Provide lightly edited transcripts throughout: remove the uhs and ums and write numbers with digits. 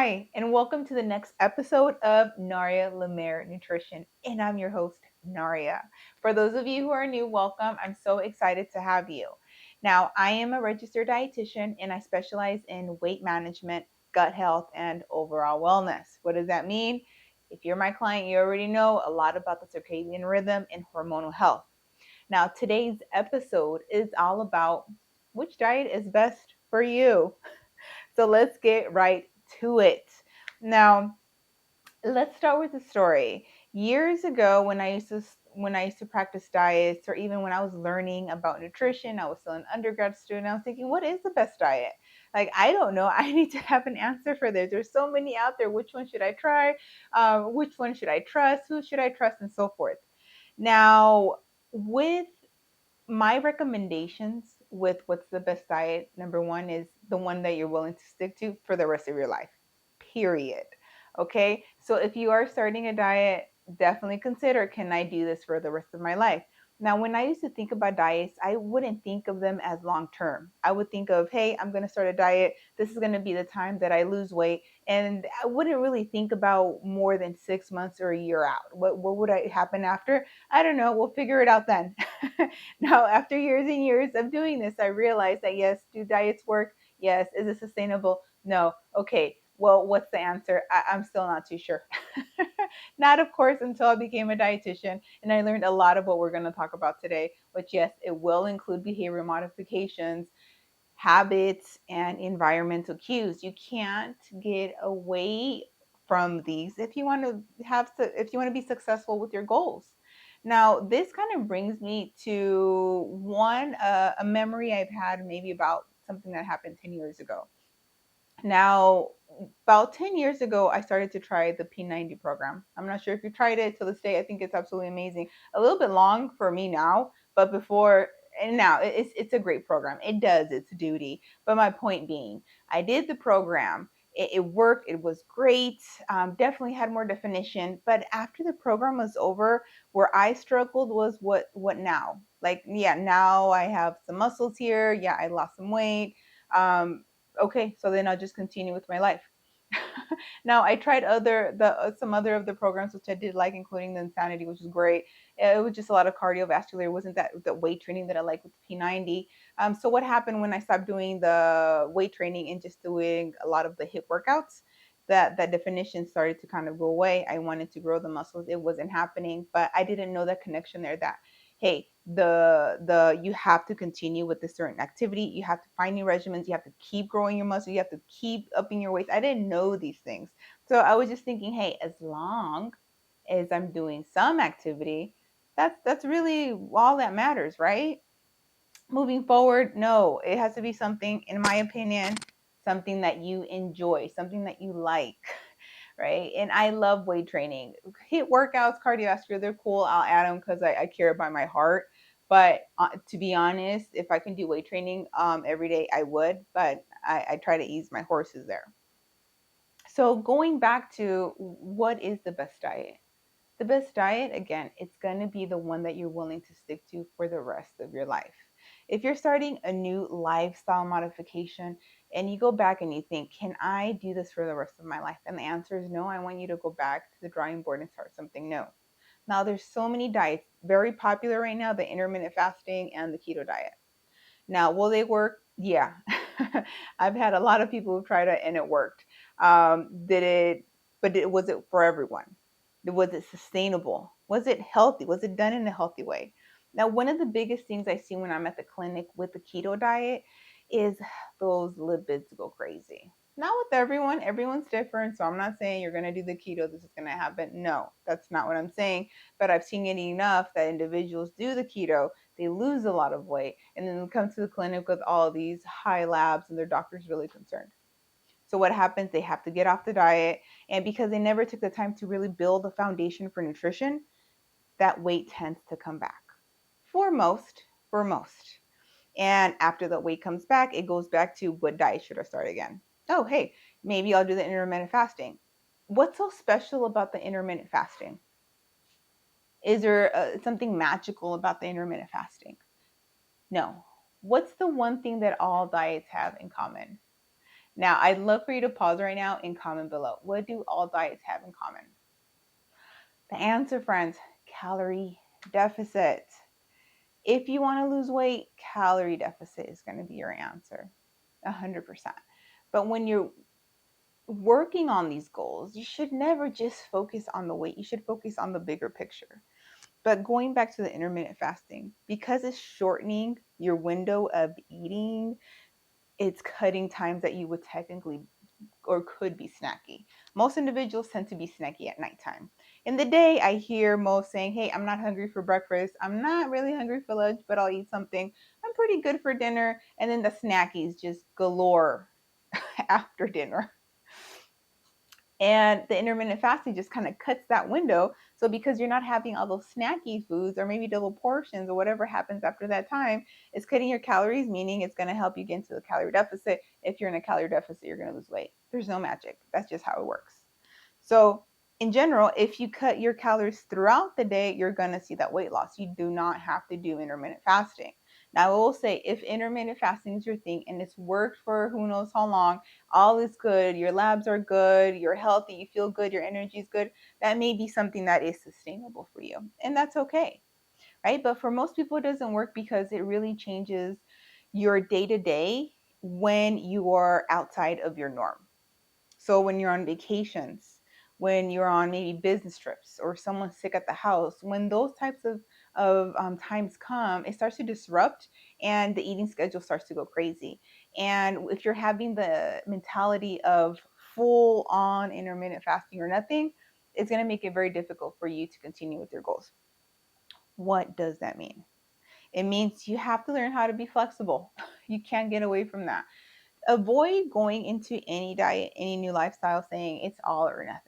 Hi, and welcome to the next episode of Naria Nutrition. And I'm your host, Naria. For those of you who are new, welcome. I'm so excited to have you. Now, I am a registered dietitian and I specialize in weight management, gut health, and overall wellness. What does that mean? If you're my client, you already know a lot about the circadian rhythm and hormonal health. Now, today's episode is all about which diet is best for you. So let's get right to it. Now, let's start with the story. Years ago, when I used to practice diets, or even when I was learning about nutrition, I was still an undergrad student. I was thinking, what is the best diet? Like, I don't know. I need to have an answer for this. There's so many out there. Which one should I try? Which one should I trust? Who should I trust? And so forth. Now, with my recommendations with what's the best diet, number one is the one that you're willing to stick to for the rest of your life, period. Okay, so if you are starting a diet, definitely consider, can I do this for the rest of my life? Now, when I used to think about diets, I wouldn't think of them as long term. I would think of, hey, I'm going to start a diet, this is going to be the time that I lose weight, and I wouldn't really think about more than 6 months or a year out. What would happen after? I don't know, we'll figure it out then. Now, after years and years of doing this, I realized that yes, do diets work? Yes. Is it sustainable? No. Okay. Well, what's the answer? I'm still not too sure. Not, of course, until I became a dietitian and I learned a lot of what we're going to talk about today, which, yes, it will include behavior modifications, habits, and environmental cues. You can't get away from these if you want to be successful with your goals. Now, this kind of brings me to a memory I've had, maybe about something that happened 10 years ago. Now, about 10 years ago, I started to try the P90 program. I'm not sure if you tried it to this day. I think it's absolutely amazing. A little bit long for me now, but before and now it's a great program. It does its duty. But my point being, I did the program. It worked. It was great. Definitely had more definition. But after the program was over, where I struggled was what now? Like, yeah, now I have some muscles here. Yeah, I lost some weight. Okay, so then I'll just continue with my life. Now, I tried some other of the programs which I did like, including the Insanity, which is great. It was just a lot of cardiovascular. It wasn't that the weight training that I like with the P90. So what happened when I stopped doing the weight training and just doing a lot of the HIIT workouts? That definition started to kind of go away. I wanted to grow the muscles. It wasn't happening, but I didn't know that connection there. That, hey, the you have to continue with this certain activity, you have to find new regimens, you have to keep growing your muscle, you have to keep upping your weights. I didn't know these things, so I was just thinking, hey, as long as I'm doing some activity, that's really all that matters, right? Moving forward, no, it has to be something, in my opinion, something that you enjoy, something that you like, right? And I love weight training. HIIT workouts, cardiovascular, they're cool. I'll add them because I care about my heart. But to be honest, if I can do weight training every day, I would. But I try to ease my horses there. So going back to what is the best diet? The best diet, again, it's going to be the one that you're willing to stick to for the rest of your life. If you're starting a new lifestyle modification and you go back and you think, can I do this for the rest of my life? And the answer is no. I want you to go back to the drawing board and start something new. Now, there's so many diets very popular right now, the intermittent fasting and the keto diet. Now, will they work? Yeah. I've had a lot of people who tried it and it worked. Was it for everyone? Was it sustainable? Was it healthy? Was it done in a healthy way? Now, one of the biggest things I see when I'm at the clinic with the keto diet is those lipids go crazy. Not with everyone, everyone's different. So I'm not saying you're going to do the keto, this is going to happen. No, that's not what I'm saying. But I've seen it enough that individuals do the keto, they lose a lot of weight, and then they come to the clinic with all these high labs, and their doctor's really concerned. So what happens? They have to get off the diet, and because they never took the time to really build a foundation for nutrition, that weight tends to come back. For most, for most. And after the weight comes back, it goes back to what diet should I start again? Oh, hey, maybe I'll do the intermittent fasting. What's so special about the intermittent fasting? Is there something magical about the intermittent fasting? No. What's the one thing that all diets have in common? Now, I'd love for you to pause right now and comment below. What do all diets have in common? The answer, friends, calorie deficit. If you want to lose weight, calorie deficit is going to be your answer, 100%. But when you're working on these goals, you should never just focus on the weight. You should focus on the bigger picture. But going back to the intermittent fasting, because it's shortening your window of eating, it's cutting times that you would technically or could be snacky. Most individuals tend to be snacky at nighttime. In the day, I hear most saying, hey, I'm not hungry for breakfast. I'm not really hungry for lunch, but I'll eat something. I'm pretty good for dinner. And then the snackies just galore after dinner. And the intermittent fasting just kind of cuts that window. So because you're not having all those snacky foods or maybe double portions or whatever happens after that time, it's cutting your calories, meaning it's going to help you get into the calorie deficit. If you're in a calorie deficit, you're going to lose weight. There's no magic. That's just how it works. So in general, if you cut your calories throughout the day, you're going to see that weight loss. You do not have to do intermittent fasting. Now, I will say if intermittent fasting is your thing and it's worked for who knows how long, all is good, your labs are good, you're healthy, you feel good, your energy is good, that may be something that is sustainable for you. And that's okay, right? But for most people, it doesn't work because it really changes your day to day when you are outside of your norm. So when you're on vacations, when you're on maybe business trips or someone's sick at the house, when those types of times come, it starts to disrupt and the eating schedule starts to go crazy. And if you're having the mentality of full on intermittent fasting or nothing, it's going to make it very difficult for you to continue with your goals. What does that mean? It means you have to learn how to be flexible. You can't get away from that. Avoid going into any diet, any new lifestyle saying it's all or nothing.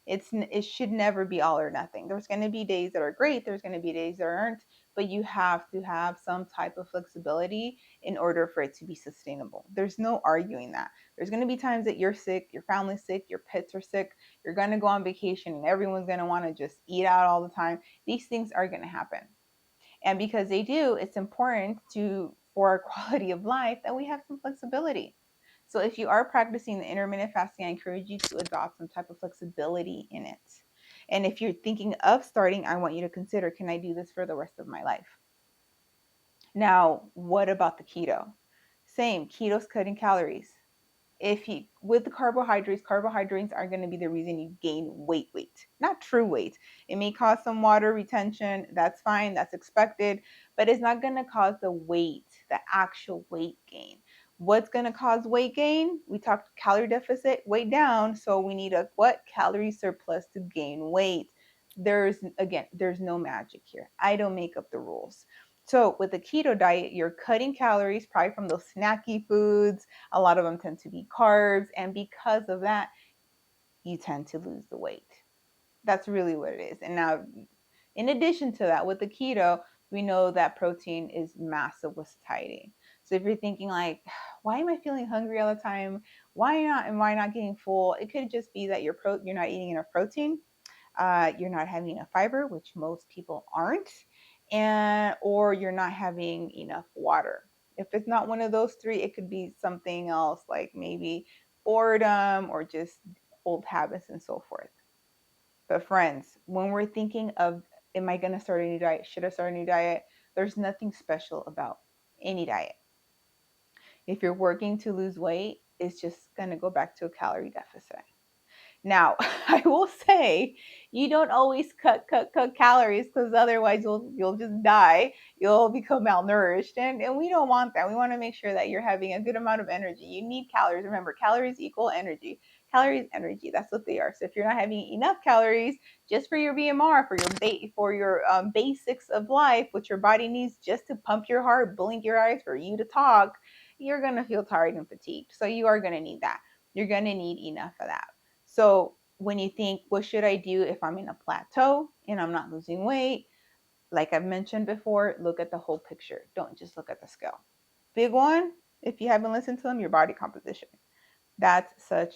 It should never be all or nothing. There's going to be days that are great, there's going to be days that aren't, but you have to have some type of flexibility in order for it to be sustainable. There's no arguing that. There's going to be times that you're sick, your family's sick, your pets are sick, you're going to go on vacation and everyone's going to want to just eat out all the time. These things are going to happen. And because they do, it's important for our quality of life that we have some flexibility. So if you are practicing the intermittent fasting, I encourage you to adopt some type of flexibility in it. And if you're thinking of starting, I want you to consider, can I do this for the rest of my life? Now, what about the keto? Same, keto's cutting calories. If you with the carbohydrates are going to be the reason you gain weight, not true weight. It may cause some water retention, that's fine, that's expected, but it's not going to cause the weight, the actual weight gain. What's going to cause weight gain? We talked calorie deficit, weight down, so we need a what? Calorie surplus to gain weight. There's no magic here. I don't make up the rules. So with the keto diet, you're cutting calories probably from those snacky foods. A lot of them tend to be carbs. And because of that, you tend to lose the weight. That's really what it is. And now, in addition to that, with the keto, we know that protein is massive with satiety. So if you're thinking like, why am I feeling hungry all the time? Why not? Am I not getting full? It could just be that you're not eating enough protein. You're not having enough fiber, which most people aren't, and or you're not having enough water. If it's not one of those three, it could be something else like maybe boredom or just old habits and so forth. But friends, when we're thinking of, am I going to start a new diet? Should I start a new diet? There's nothing special about any diet. If you're working to lose weight, it's just going to go back to a calorie deficit. Now, I will say you don't always cut calories because otherwise you'll just die. You'll become malnourished, and we don't want that. We want to make sure that you're having a good amount of energy. You need calories. Remember, calories equal energy. Calories, energy. That's what they are. So if you're not having enough calories just for your BMR, for your basics of life, what your body needs just to pump your heart, blink your eyes, for you to talk, you're gonna feel tired and fatigued. So you are gonna need that. You're gonna need enough of that. So when you think, what should I do if I'm in a plateau and I'm not losing weight? Like I've mentioned before, look at the whole picture. Don't just look at the scale. Big one, if you haven't listened to them, your body composition. That's such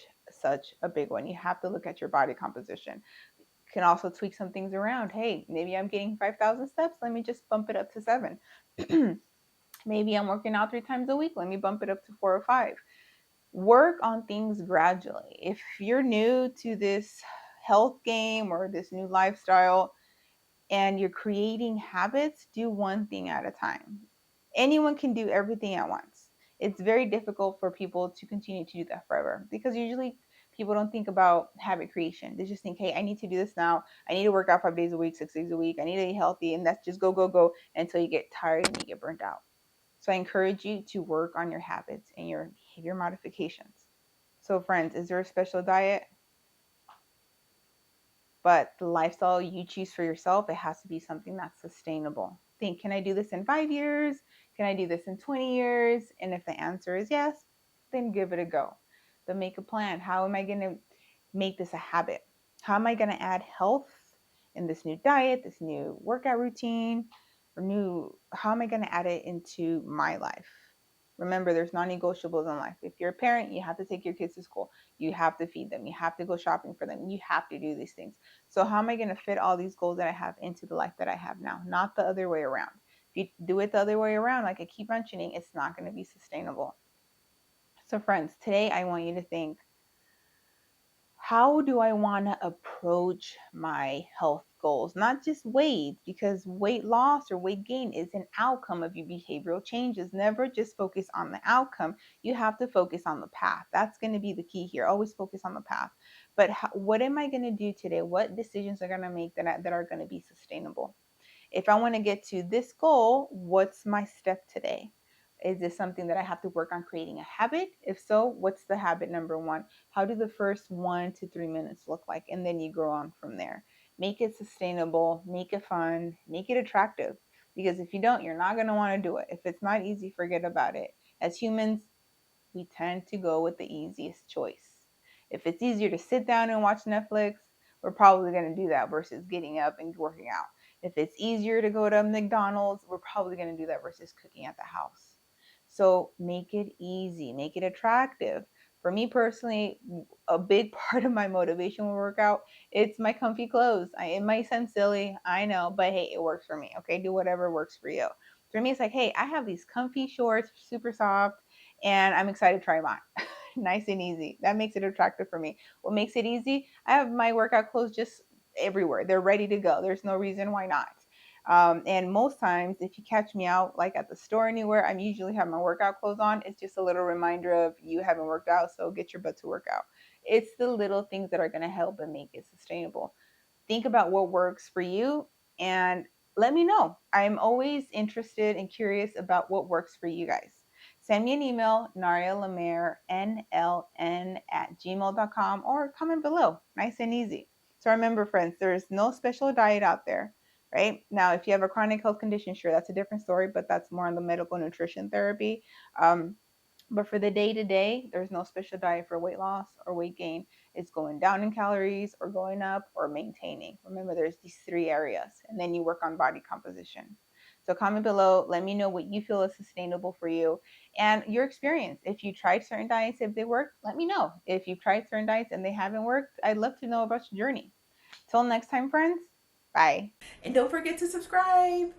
a big one. You have to look at your body composition. You can also tweak some things around. Hey, maybe I'm getting 5,000 steps. Let me just bump it up to 7. Maybe I'm working out 3 times a week. Let me bump it up to 4 or 5. work on things gradually. If you're new to this health game or this new lifestyle and you're creating habits, do one thing at a time. Anyone can do everything at once. It's very difficult for people to continue to do that forever because usually people don't think about habit creation. They just think, hey, I need to do this now. I need to work out 5 days a week, 6 days a week. I need to eat healthy. And that's just go, go, go until you get tired and you get burnt out. So I encourage you to work on your habits and your behavior modifications. So, friends, is there a special diet? But the lifestyle you choose for yourself, it has to be something that's sustainable. Think, can I do this in 5 years? Can I do this in 20 years? And if the answer is yes, then give it a go. But make a plan. How am I going to make this a habit? How am I going to add health in this new diet, this new workout routine, or how am I going to add it into my life? Remember, there's non-negotiables in life. If you're a parent, you have to take your kids to school. You have to feed them. You have to go shopping for them. You have to do these things. So how am I going to fit all these goals that I have into the life that I have now? Not the other way around. If you do it the other way around, like I keep mentioning, it's not going to be sustainable. So friends, today I want you to think, how do I want to approach my health goals? Not just weight, because weight loss or weight gain is an outcome of your behavioral changes. Never just focus on the outcome. You have to focus on the path. That's going to be the key here. Always focus on the path. But what am I going to do today? What decisions are going to make that are going to be sustainable? If I want to get to this goal, what's my step today? Is this something that I have to work on creating a habit? If so, what's the habit number one? How do the first 1 to 3 minutes look like? And then you grow on from there. Make it sustainable, make it fun, make it attractive. Because if you don't, you're not going to want to do it. If it's not easy, forget about it. As humans, we tend to go with the easiest choice. If it's easier to sit down and watch Netflix, we're probably going to do that versus getting up and working out. If it's easier to go to McDonald's, we're probably going to do that versus cooking at the house. So make it easy, make it attractive. For me personally, a big part of my motivation will work out. It's my comfy clothes. It might sound silly, I know, but hey, it works for me. Okay, do whatever works for you. For me, it's like, hey, I have these comfy shorts, super soft, and I'm excited to try them on. Nice and easy. That makes it attractive for me. What makes it easy? I have my workout clothes just everywhere. They're ready to go. There's no reason why not. And most times, if you catch me out, like at the store anywhere, I'm usually have my workout clothes on. It's just a little reminder of you haven't worked out, so get your butt to work out. It's the little things that are going to help and make it sustainable. Think about what works for you and let me know. I'm always interested and curious about what works for you guys. Send me an email, narialamerNLN@gmail.com, or comment below. Nice and easy. So remember, friends, there's no special diet out there, right? Now, if you have a chronic health condition, sure, that's a different story, but that's more on the medical nutrition therapy. But for the day to day, there's no special diet for weight loss or weight gain. It's going down in calories or going up or maintaining. Remember, there's these three areas, and then you work on body composition. So comment below. Let me know what you feel is sustainable for you and your experience. If you tried certain diets, if they work, let me know. If you've tried certain diets and they haven't worked, I'd love to know about your journey. Till next time, friends. Bye. And don't forget to subscribe.